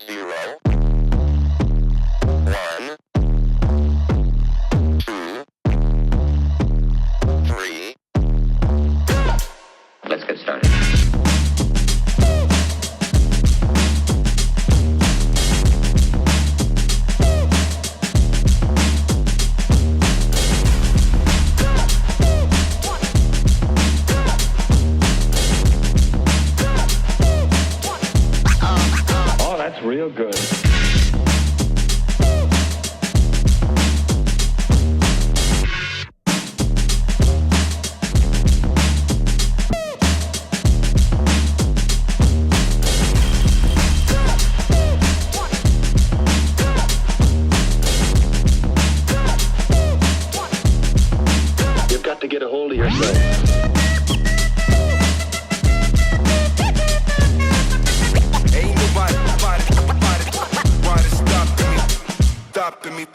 0, 1, 2, 3. Let's get started. Oh, that's real good. You've got to get a hold of yourself. Ain't nobody stopping me.